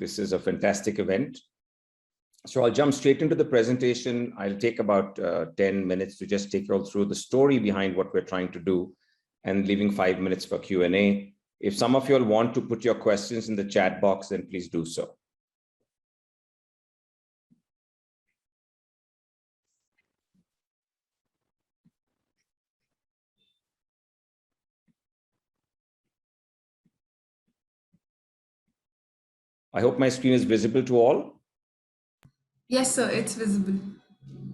this is a fantastic event. So I'll jump straight into the presentation. I'll take about 10 minutes to just take you all through the story behind what we're trying to do and leaving 5 minutes for Q&A. If some of you all want to put your questions in the chat box, then please do so. I hope my screen is visible to all. Yes, sir, it's visible.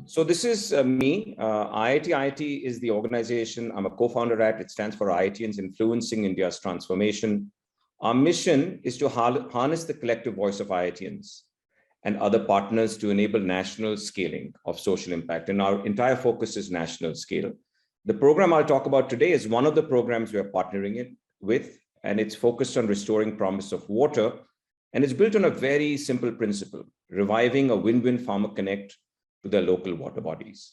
So this is me. IIT is the organization I'm a co-founder at. It stands for IITians Influencing India's Transformation. Our mission is to harness the collective voice of IITians and other partners to enable national scaling of social impact. And our entire focus is national scale. The program I'll talk about today is one of the programs we're partnering with, and it's focused on restoring promise of water. And it's built on a very simple principle, reviving a win-win farmer connect to their local water bodies.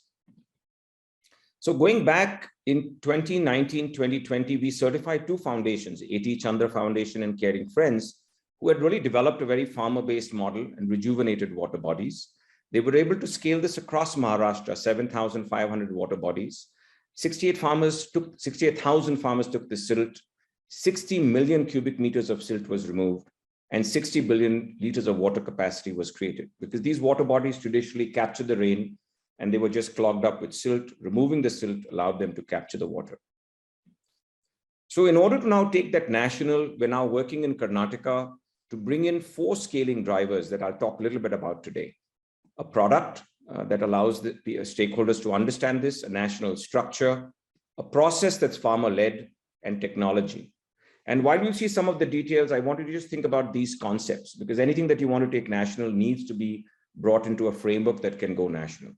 So going back in 2019, 2020, we certified two foundations, A.T. Chandra Foundation and Caring Friends, who had really developed a very farmer-based model and rejuvenated water bodies. They were able to scale this across Maharashtra, 7,500 water bodies. 68,000 farmers took the silt. 60 million cubic meters of silt was removed, and 60 billion liters of water capacity was created, because these water bodies traditionally captured the rain and they were just clogged up with silt. Removing the silt allowed them to capture the water. So in order to now take that national, we're now working in Karnataka to bring in 4 scaling drivers that I'll talk a little bit about today. A product that allows the stakeholders to understand this, a national structure, a process that's farmer-led, and technology. And while you see some of the details, I want you to just think about these concepts, because anything that you want to take national needs to be brought into a framework that can go national.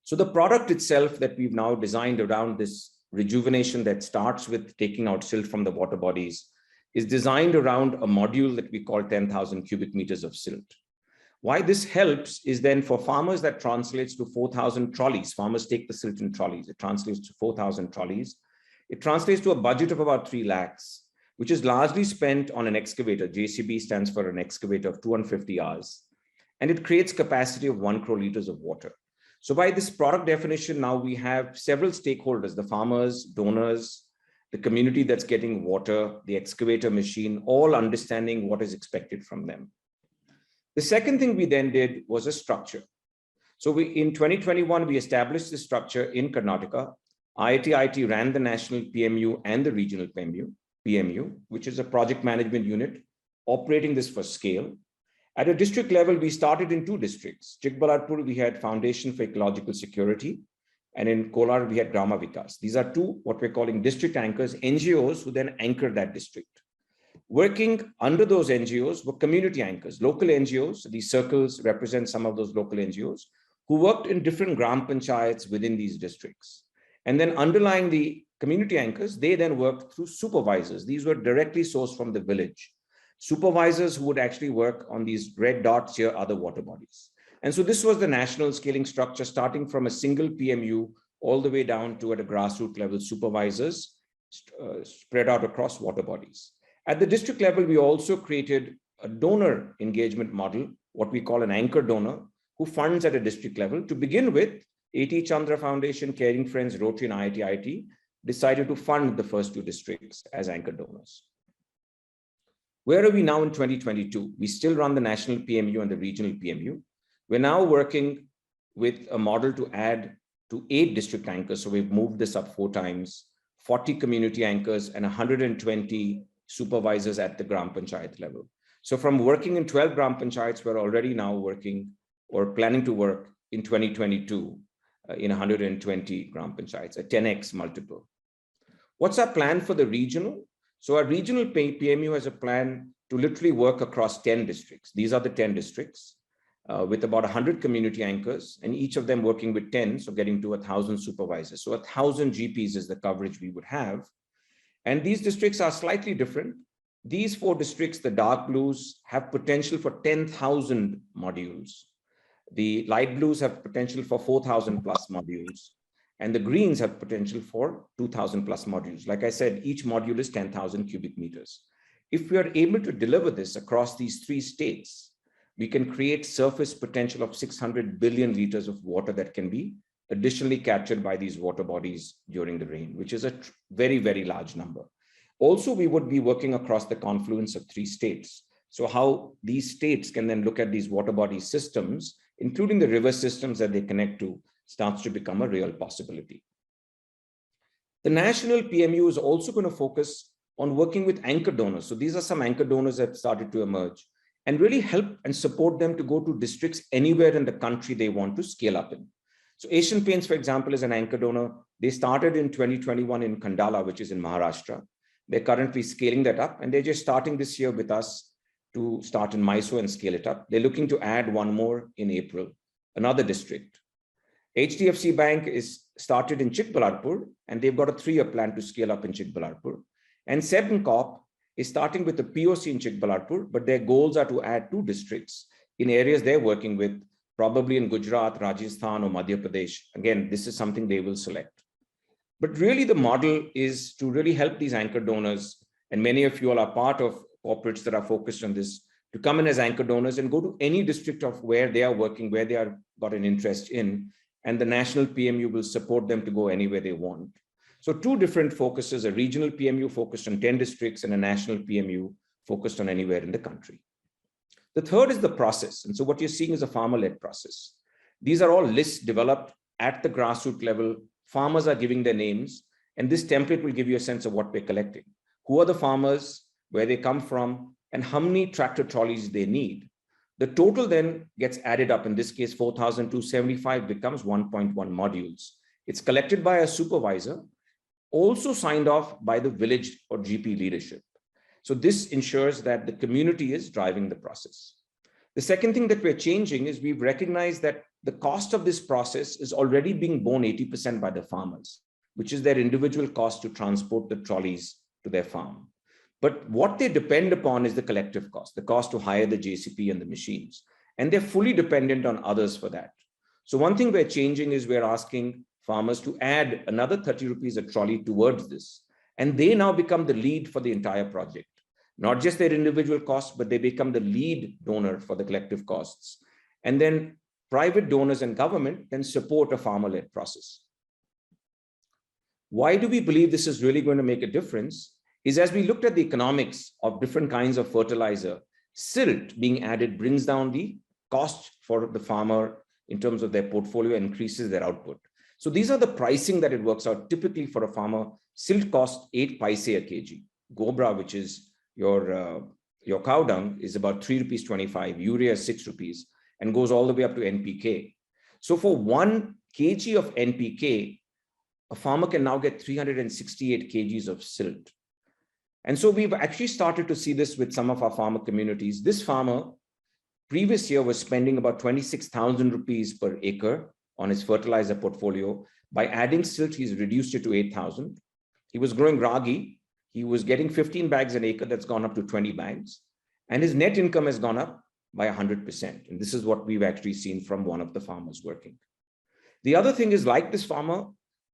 So the product itself that we've now designed around this rejuvenation that starts with taking out silt from the water bodies is designed around a module that we call 10,000 cubic meters of silt. Why this helps is then for farmers that translates to 4,000 trolleys. Farmers take the silt in trolleys. It translates to 4,000 trolleys. It translates to a budget of about 3 lakhs, which is largely spent on an excavator. JCB stands for an excavator of 250 hours. And it creates capacity of 1 crore liters of water. So by this product definition, now we have several stakeholders, the farmers, donors, the community that's getting water, the excavator machine, all understanding what is expected from them. The second thing we then did was a structure. So in 2021, we established this structure in Karnataka. IIT ran the national PMU and the regional PMU, which is a project management unit operating this for scale. At a district level, we started in 2 districts. Chikballarpur, we had Foundation for Ecological Security, and in Kolar, we had Grama Vikas. These are 2, what we're calling district anchors, NGOs who then anchor that district. Working under those NGOs were community anchors, local NGOs. These circles represent some of those local NGOs who worked in different Gram Panchayats within these districts. And then underlying the community anchors, they then worked through supervisors. These were directly sourced from the village. Supervisors who would actually work on these red dots here, other water bodies. And so this was the national scaling structure, starting from a single PMU all the way down to at a grassroots level, supervisors spread out across water bodies. At the district level, we also created a donor engagement model, what we call an anchor donor, who funds at a district level. To begin with, A.T. Chandra Foundation, Caring Friends, Rotary, and IIT decided to fund the first 2 districts as anchor donors. Where are we now in 2022? We still run the national PMU and the regional PMU. We're now working with a model to add to 8 district anchors. So we've moved this up 4 times, 40 community anchors and 120 supervisors at the Gram Panchayat level. So from working in 12 Gram Panchayats, we're already now working or planning to work in 2022 in 120 Gram Panchayats, a 10x multiple. What's our plan for the regional? So our regional PMU has a plan to literally work across 10 districts. These are the 10 districts with about 100 community anchors, and each of them working with 10, so getting to 1,000 supervisors. So 1,000 GPs is the coverage we would have. And these districts are slightly different. These 4 districts, the dark blues, have potential for 10,000 modules. The light blues have potential for 4,000 plus modules, and the greens have potential for 2,000 plus modules. Like I said, each module is 10,000 cubic meters. if we are able to deliver this across these 3 states, we can create surface potential of 600 billion liters of water that can be additionally captured by these water bodies during the rain, which is a very, very large number. Also, we would be working across the confluence of 3 states. So how these states can then look at these water body systems, including the river systems that they connect to, starts to become a real possibility. The national PMU is also going to focus on working with anchor donors. So these are some anchor donors that have started to emerge, and really help and support them to go to districts anywhere in the country they want to scale up in. So Asian Paints, for example, is an anchor donor. They started in 2021 in Khandala, which is in Maharashtra. They're currently scaling that up, and they're just starting this year with us to start in Mysore and scale it up. They're looking to add one more in April, another district. HDFC Bank is started in Chikballarpur, and they've got a 3-year plan to scale up in Chikballarpur. And Seven Corp is starting with the POC in Chikballarpur, but their goals are to add 2 districts in areas they're working with, probably in Gujarat, Rajasthan, or Madhya Pradesh. Again, this is something they will select. But really the model is to really help these anchor donors, and many of you all are part of corporates that are focused on this, to come in as anchor donors and go to any district of where they are working, where they are got an interest in, and the national PMU will support them to go anywhere they want. So 2 different focuses, a regional PMU focused on 10 districts and a national PMU focused on anywhere in the country. The third is the process. And so what you're seeing is a farmer-led process. These are all lists developed at the grassroots level. Farmers are giving their names, and this template will give you a sense of what we're collecting. Who are the farmers, where they come from, and how many tractor trolleys they need. The total then gets added up. In this case, 4,275 becomes 1.1 modules. It's collected by a supervisor, also signed off by the village or GP leadership. So this ensures that the community is driving the process. The second thing that we're changing is we've recognized that the cost of this process is already being borne 80% by the farmers, which is their individual cost to transport the trolleys to their farm. But what they depend upon is the collective cost, the cost to hire the JCP and the machines. And they're fully dependent on others for that. So one thing we're changing is we're asking farmers to add another 30 rupees a trolley towards this. And they now become the lead for the entire project. Not just their individual costs, but they become the lead donor for the collective costs. And then private donors and government then support a farmer-led process. Why do we believe this is really going to make a difference? Is as we looked at the economics of different kinds of fertilizer, silt being added brings down the cost for the farmer in terms of their portfolio and increases their output. So these are the pricing that it works out. Typically for a farmer, silt costs 8 paise a kg. Gobra, which is your cow dung, is about 3.25 rupees, urea is 6 rupees, and goes all the way up to NPK. So for 1 kg of NPK, a farmer can now get 368 kgs of silt. And so we've actually started to see this with some of our farmer communities. This farmer previous year was spending about 26,000 rupees per acre on his fertilizer portfolio. By adding silt, he's reduced it to 8,000. He was growing ragi. He was getting 15 bags an acre. That's gone up to 20 bags. And his net income has gone up by 100%. And this is what we've actually seen from one of the farmers working. The other thing is, like this farmer,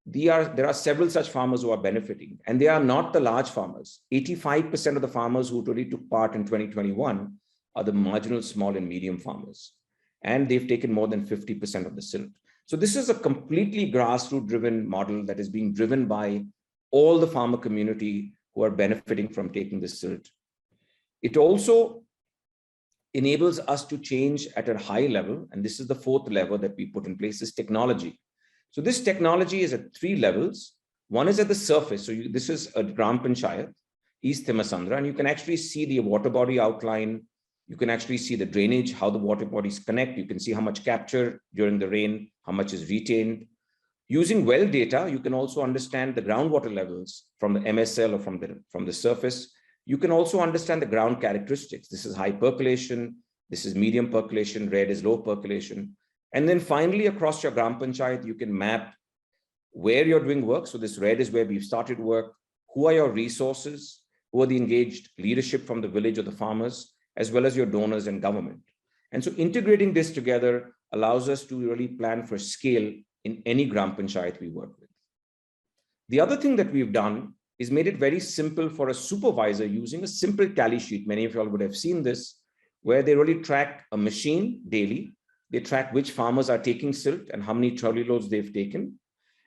there are several such farmers who are benefiting, and they are not the large farmers. 85% of the farmers who really took part in 2021 are the marginal small and medium farmers. And they've taken more than 50% of the silt. So this is a completely grassroots driven model that is being driven by all the farmer community who are benefiting from taking this silt. It also enables us to change at a high level. And this is the 4th level that we put in place, is technology. So this technology is at 3 levels. One is at the surface. So this is a Gram Panchayat, East Thimasandra, and you can actually see the water body outline. You can actually see the drainage, how the water bodies connect. You can see how much capture during the rain, how much is retained. Using well data, you can also understand the groundwater levels from the MSL or from the surface. You can also understand the ground characteristics. This is high percolation. This is medium percolation. Red is low percolation. And then finally, across your Gram Panchayat, you can map where you're doing work. So this red is where we've started work. Who are your resources? Who are the engaged leadership from the village or the farmers, as well as your donors and government. And so integrating this together allows us to really plan for scale in any Gram Panchayat we work with. The other thing that we've done is made it very simple for a supervisor using a simple tally sheet. Many of you all would have seen this, where they really track a machine daily. They track which farmers are taking silt and how many trolley loads they've taken.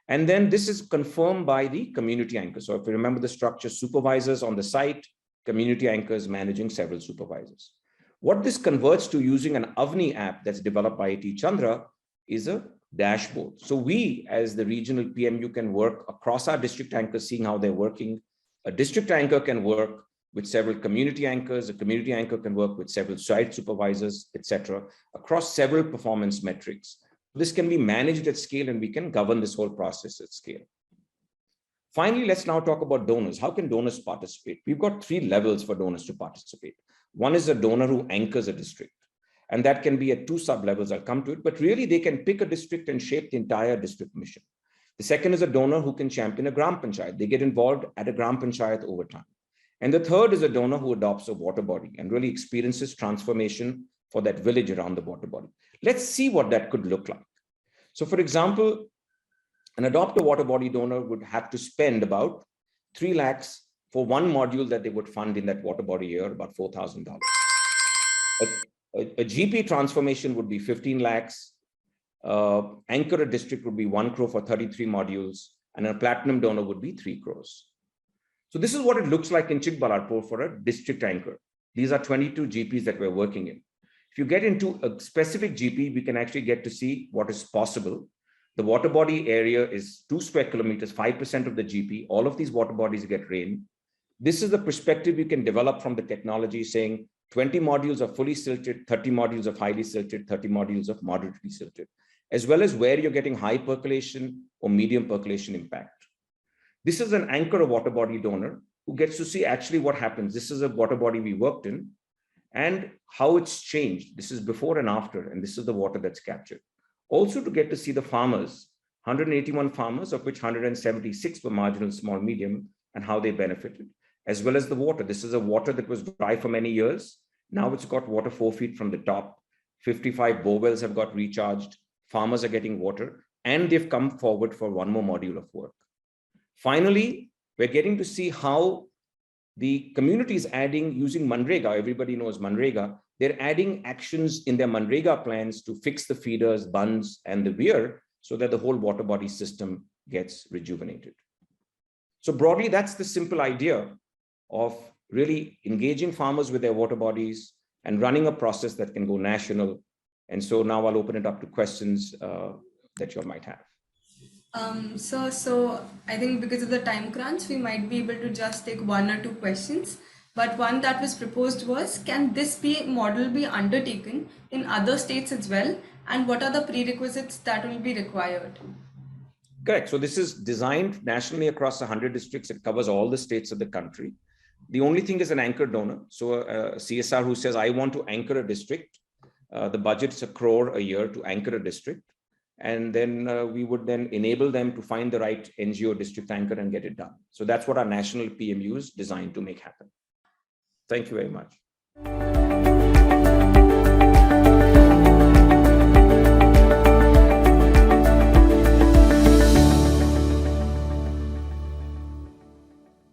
And then this is confirmed by the community anchor. So if you remember the structure, supervisors on the site, community anchors managing several supervisors. What this converts to using an Avni app that's developed by IT Chandra is a dashboard. So we, as the regional PMU, can work across our district anchors, seeing how they're working. A district anchor can work with several community anchors. A community anchor can work with several site supervisors, etc., across several performance metrics. This can be managed at scale, and we can govern this whole process at scale. Finally, let's now talk about donors. How can donors participate? We've got 3 levels for donors to participate. One is a donor who anchors a district, and that can be at 2 sub-levels. I'll come to it, but really they can pick a district and shape the entire district mission. The second is a donor who can champion a Gram Panchayat. They get involved at a Gram Panchayat over time. And the third is a donor who adopts a water body and really experiences transformation for that village around the water body. Let's see what that could look like. So for example, an adopt a water body donor would have to spend about 3 lakhs for one module that they would fund in that water body year, about $4,000. A GP transformation would be 15 lakhs. Anchor a district would be 1 crore for 33 modules, and a platinum donor would be 3 crores. So this is what it looks like in Chikballarpur for a district anchor. These are 22 GPs that we're working in. If you get into a specific GP, we can actually get to see what is possible. The water body area is 2 square kilometers, 5% of the GP. All of these water bodies get rain. This is the perspective you can develop from the technology, saying 20 modules are fully silted, 30 modules of highly silted, 30 modules of moderately silted, as well as where you're getting high percolation or medium percolation impact. This is an anchor, a water body donor, who gets to see actually what happens. This is a water body we worked in and how it's changed. This is before and after, and this is the water that's captured. Also to get to see the farmers, 181 farmers, of which 176 were marginal, small, medium, and how they benefited, as well as the water. This is a water that was dry for many years. Now it's got water 4 feet from the top. 55 bore wells have got recharged. Farmers are getting water, and they've come forward for one more module of work. Finally, we're getting to see how the community is adding, using Manrega. Everybody knows Manrega. They're adding actions in their Manrega plans to fix the feeders, bunds, and the weir so that the whole water body system gets rejuvenated. So broadly, that's the simple idea of really engaging farmers with their water bodies and running a process that can go national. And so now I'll open it up to questions that you all might have. So I think because of the time crunch, we might be able to just take 1 or 2 questions. But one that was proposed was, can this model be undertaken in other states as well? And what are the prerequisites that will be required? Correct. So this is designed nationally across 100 districts. It covers all the states of the country. The only thing is an anchor donor. So a CSR who says, I want to anchor a district. The budget's 1 crore a year to anchor a district. And then we would then enable them to find the right NGO district anchor and get it done. So that's what our national PMU is designed to make happen. Thank you very much.